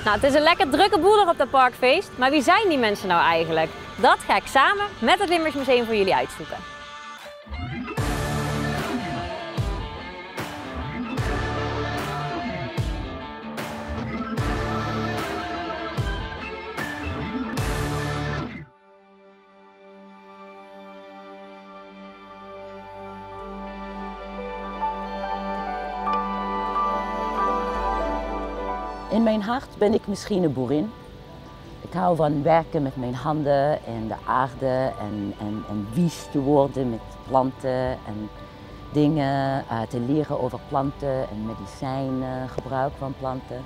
Nou, het is een lekker drukke boel er op dat parkfeest, maar wie zijn die mensen nou eigenlijk? Dat ga ik samen met het Limburgs Museum voor jullie uitzoeken. In mijn hart ben ik misschien een boerin. Ik hou van werken met mijn handen en de aarde en wies te worden met planten en dingen te leren over planten en medicijnen, gebruik van planten.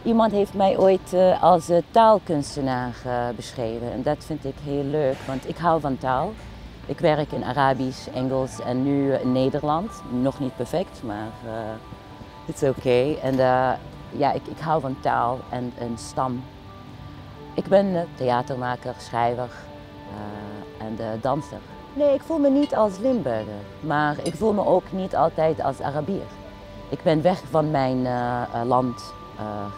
Iemand heeft mij ooit als taalkunstenaar beschreven en dat vind ik heel leuk, want ik hou van taal. Ik werk in Arabisch, Engels en nu in Nederland. Nog niet perfect, maar het is oké. En ja, ik hou van taal en stam. Ik ben theatermaker, schrijver en danser. Nee, ik voel me niet als Limburger, maar ik voel me ook niet altijd als Arabier. Ik ben weg van mijn land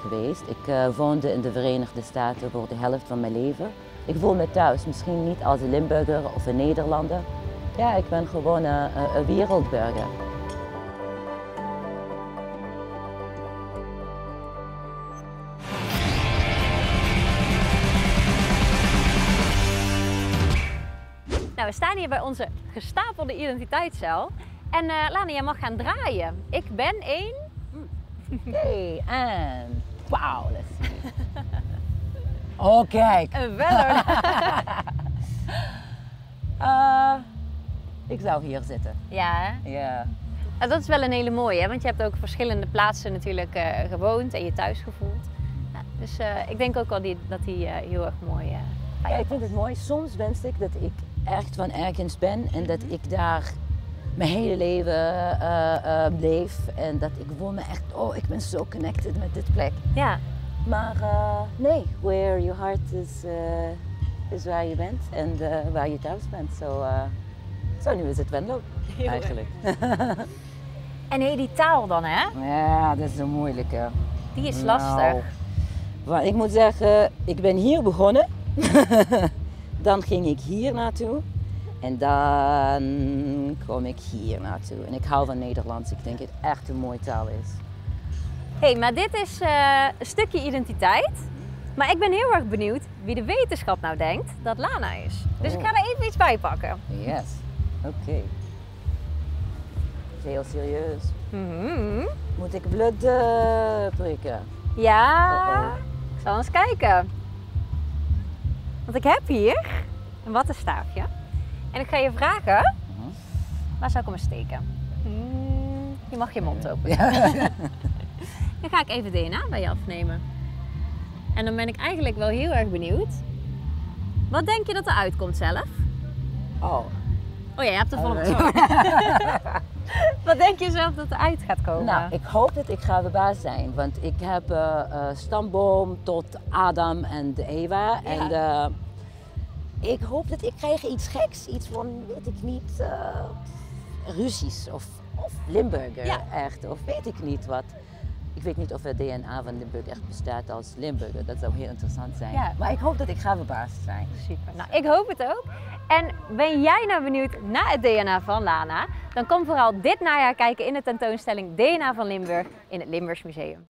geweest. Ik woonde in de Verenigde Staten voor de helft van mijn leven. Ik voel me thuis, misschien niet als een Limburger of een Nederlander. Ja, ik ben gewoon een wereldburger. Nou, we staan hier bij onze gestapelde identiteitscel. En Lana, jij mag gaan draaien. Ik ben één... Oké, en... Wauw, let's see. Oh, kijk. Een weller. Ik zou hier zitten. Ja, hè? Ja. En dat is wel een hele mooie, hè? Want je hebt ook verschillende plaatsen natuurlijk gewoond en je thuis gevoeld. Nou, dus ik denk ook wel dat die heel erg mooi Ja, ik vind het mooi. Soms wens ik dat ik echt van ergens ben en dat ik daar mijn hele leven bleef. En dat ik voel me echt, oh, ik ben zo connected met dit plek. Ja. Maar nee, where your heart is waar je bent en waar je thuis bent. Zo nu is het Venlo, eigenlijk. En die taal dan, hè? Ja, dat is een moeilijke. Die is lastig. Nou, ik moet zeggen, ik ben hier begonnen. Dan ging ik hier naartoe. En dan kom ik hier naartoe. En ik hou van Nederlands. Ik denk dat het echt een mooie taal is. Hé, maar dit is een stukje identiteit. Maar ik ben heel erg benieuwd wie de wetenschap nou denkt dat Lana is. Dus ik ga er even iets bij pakken. Yes, oké. Heel serieus. Moet ik bloed prikken? Ja, ik zal eens kijken. Want ik heb hier een wattenstaafje. En ik ga je vragen, waar zou ik hem eens steken? Je mag je mond openen. Ja. Dan ga ik even DNA bij je afnemen. En dan ben ik eigenlijk wel heel erg benieuwd. Wat denk je dat er uitkomt zelf? Oh ja, je hebt er volop gezorgd. Wat denk je zelf dat er uit gaat komen? Nou, ik hoop dat ik ga verbaasd zijn. Want ik heb stamboom tot Adam en Eva. Ja. En ik hoop dat ik krijg iets geks. Iets van, weet ik niet, Russisch of Limburger. Ja. Echt. Of weet ik niet wat. Ik weet niet of het DNA van Limburg echt bestaat als Limburger. Dat zou heel interessant zijn. Ja. Maar ik hoop dat ik ga verbaasd zijn. Super. Nou, ik hoop het ook. En ben jij nou benieuwd naar het DNA van Lana? Dan kom vooral dit najaar kijken in de tentoonstelling DNA van Limburg in het Limburgs Museum.